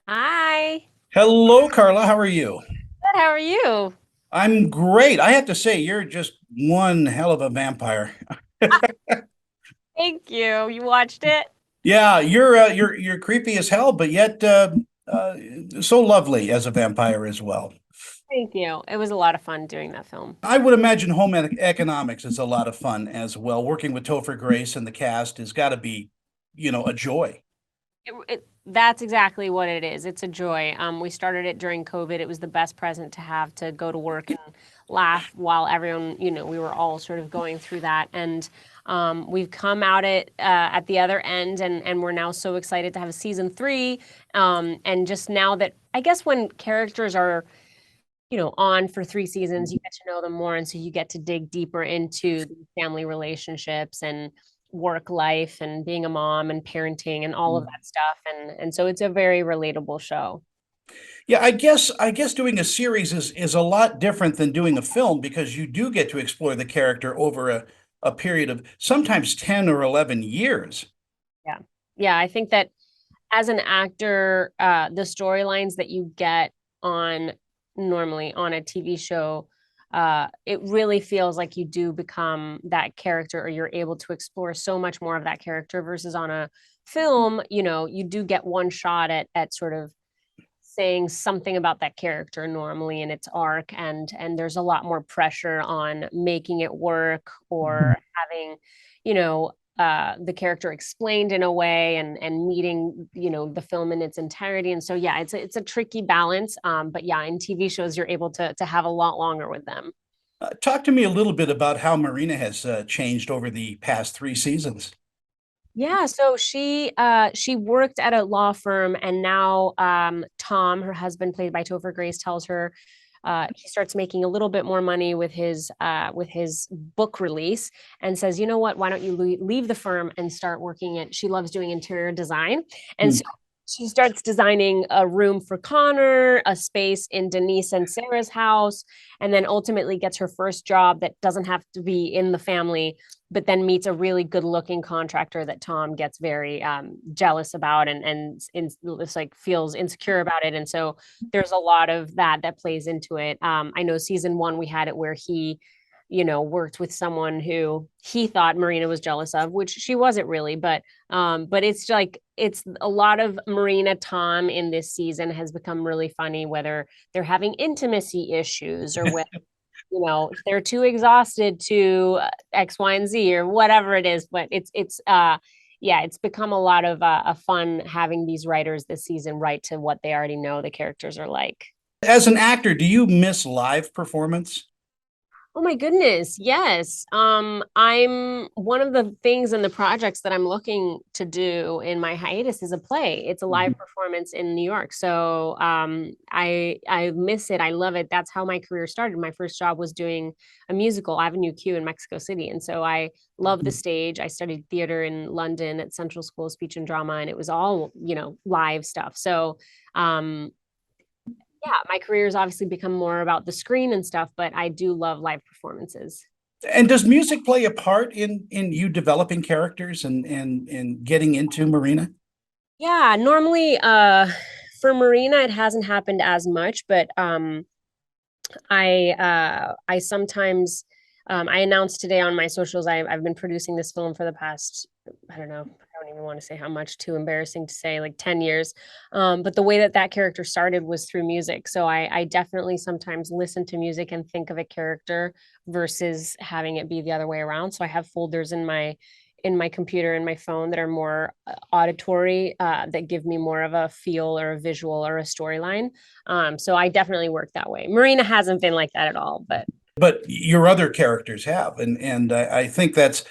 Hi. Hello, Karla. How are you? Good. How are you? I'm great. I have to say, you're just one hell of a vampire. Thank you. You watched it? Yeah, you're creepy as hell, but yet uh, so lovely as a vampire as well. Thank you. It was a lot of fun doing that film. I would imagine home economics is a lot of fun as well. Working with Topher Grace and the cast has got to be, a joy. That's exactly what it is. It's a joy. We started it during COVID. It was the best present to have to go to work and laugh while everyone, we were all sort of going through that. And we've come out at the other end, and we're now so excited to have a season three. And just now that I guess when characters are on for three seasons, you get to know them more. And so you get to dig deeper into the family relationships and work life and being a mom and parenting and all of that stuff. And so it's a very relatable show. Yeah, I guess doing a series is a lot different than doing a film because you do get to explore the character over a period of sometimes 10 or 11 years. Yeah. Yeah. I think that as an actor, the storylines that you get on normally on a TV show, it really feels like you do become that character, or you're able to explore so much more of that character versus on a film. You do get one shot at sort of saying something about that character normally in its arc, and there's a lot more pressure on making it work, or having you know the character explained in a way, and meeting the film in its entirety. And so yeah, it's a tricky balance, but yeah, in TV shows you're able to have a lot longer with them. Talk to me a little bit about how Marina has changed over the past three seasons. Yeah, so she worked at a law firm, and now Tom, her husband, played by Topher Grace, tells her he starts making a little bit more money with his book release, and says, you know what, why don't you leave the firm and start working at, she loves doing interior design. And Hmm. so she starts designing a room for Connor, a space in Denise and Sarah's house, and then ultimately gets her first job that doesn't have to be in the family, but then meets a really good looking contractor that Tom gets very jealous about, and it's like feels insecure about it. And so there's a lot of that plays into it. I know season one we had it where he worked with someone who he thought Marina was jealous of, which she wasn't really. But it's like it's a lot of Marina Tom in this season has become really funny, whether they're having intimacy issues, or whether they're too exhausted to X, Y, and Z, or whatever it is. But it's yeah, it's become a lot of a fun having these writers this season write to what they already know the characters are like. As an actor, do you miss live performance? Oh my goodness, yes. I'm one of the things in the projects that I'm looking to do in my hiatus is a play. It's a live performance in New York. So I miss it. I love it. That's how my career started. My first job was doing a musical, Avenue Q, in Mexico City. And so I love the stage. I studied theater in London at Central School of Speech and Drama, and it was all, live stuff. So um yeah, my career has obviously become more about the screen and stuff, but I do love live performances. And does music play a part in you developing characters and getting into Marina? Yeah, normally for Marina it hasn't happened as much, but I sometimes I announced today on my socials I've been producing this film for the past, I don't know, I don't even want to say how much, too embarrassing to say, like 10 years. But the way that character started was through music. So I definitely sometimes listen to music and think of a character versus having it be the other way around. So I have folders in my computer and my phone that are more auditory, that give me more of a feel or a visual or a storyline. So I definitely work that way. Marina hasn't been like that at all, but But your other characters have, and I think that's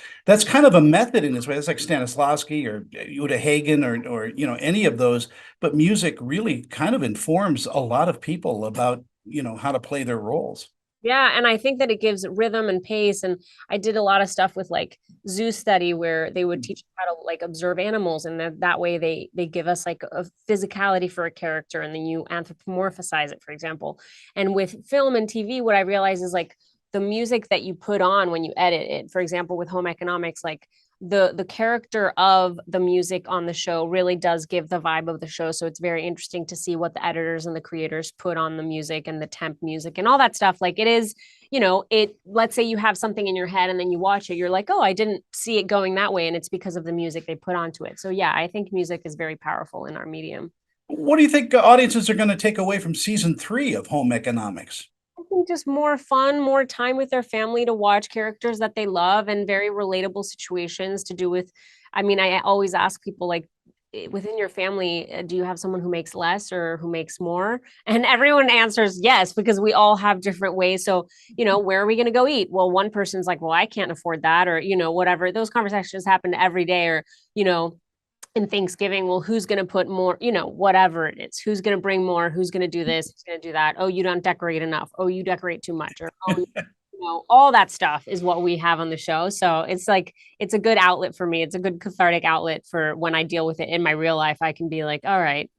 kind of a method in this way. It's like Stanislavski or Uta Hagen or any of those. But music really kind of informs a lot of people about how to play their roles. yeah, and I think that it gives rhythm and pace. And I did a lot of stuff with like zoo study where they would teach us how to like observe animals, and that way they give us like a physicality for a character, and then you anthropomorphize it, for example. And with film and TV, what I realize is like the music that you put on when you edit it, for example, with home economics, like the character of the music on the show really does give the vibe of the show. So it's very interesting to see what the editors and the creators put on the music and the temp music and all that stuff. Like it is, it, let's say you have something in your head and then you watch it, you're like, oh, I didn't see it going that way. And it's because of the music they put onto it. So yeah, I think music is very powerful in our medium. What do you think audiences are going to take away from season 3 of Home Economics? I think just more fun, more time with their family to watch characters that they love and very relatable situations to do with. I mean, I always ask people like, within your family, do you have someone who makes less or who makes more? And everyone answers yes, because we all have different ways. So, where are we going to go eat? Well, one person's like, well, I can't afford that, or, whatever. Those conversations happen every day, or, in Thanksgiving, well, who's going to put more, whatever it is, who's going to bring more, who's going to do this, who's going to do that. Oh, you don't decorate enough. Oh, you decorate too much. Or, oh, all that stuff is what we have on the show. So it's like, it's a good outlet for me. It's a good cathartic outlet for when I deal with it in my real life. I can be like, all right,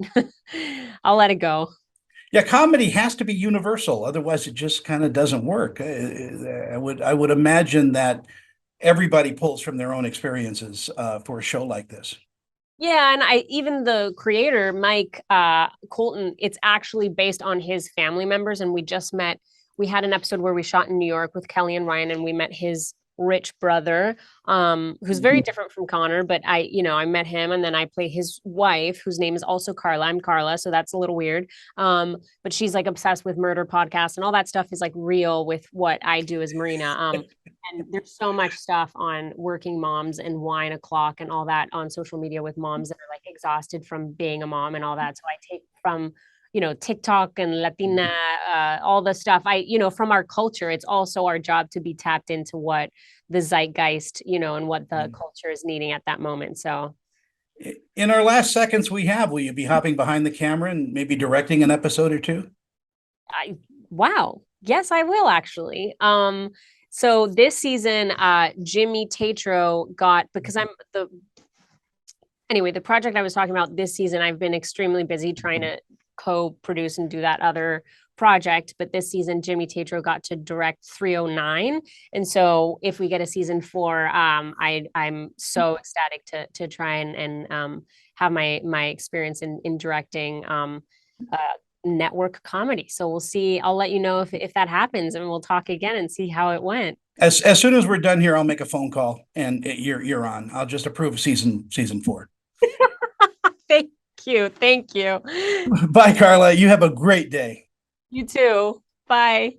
I'll let it go. Yeah, comedy has to be universal, otherwise it just kind of doesn't work. I would imagine that everybody pulls from their own experiences for a show like this. Yeah, and I even the creator, Mike Colton, it's actually based on his family members. And we had an episode where we shot in New York with Kelly and Ryan, and we met his rich brother, who's very different from Connor, but I met him, and then I play his wife, whose name is also Karla. I'm Karla, so that's a little weird. But she's like obsessed with murder podcasts, and all that stuff is like real with what I do as Marina. And there's so much stuff on working moms and wine o'clock and all that on social media with moms that are like exhausted from being a mom and all that. So I take from TikTok and Latina, all the stuff. From our culture, it's also our job to be tapped into what the zeitgeist, and what the culture is needing at that moment. So, in our last seconds will you be hopping behind the camera and maybe directing an episode or two? Wow. Yes, I will actually. So this season, Jimmy Tatro got, because the project I was talking about this season, I've been extremely busy trying to co-produce and do that other project. But this season, Jimmy Tatro got to direct 309. And so if we get a season 4, I'm so ecstatic to try and have my experience in directing network comedy. So we'll see. I'll let you know if that happens, and we'll talk again and see how it went. As soon as we're done here, I'll make a phone call and you're on. I'll just approve season 4. Thank you. Thank you. Bye, Karla. You have a great day. You too. Bye.